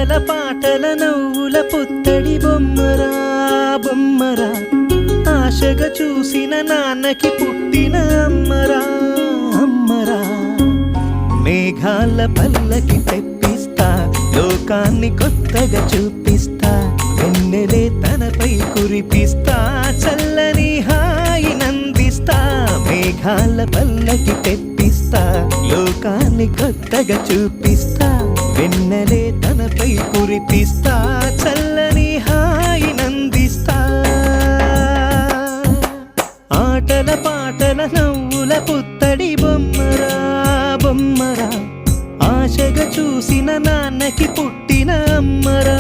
ఆటల పాటల నవ్వుల పుత్తడి బొమ్మరా బొమ్మరా ఆశగా చూసిన నాన్నకి పుట్టిన అమ్మరా అమ్మరా మేఘాల పల్లకి తెప్పిస్తా లోకాన్ని కొత్తగా చూపిస్తా వెన్నెలే తనపై కురిపిస్తా చల్లని హాయి నందిస్తా మేఘాల పల్లకి తెప్పిస్తా లోకాన్ని కొత్తగా చూపిస్తా వెన్నెలే తనపై కురిపిస్తా చల్లని హాయి నందిస్తా ఆటల పాటల నవ్వుల పుత్తడి బొమ్మరా బొమ్మరా ఆశగా చూసిన నాన్నకి పుట్టిన అమ్మరా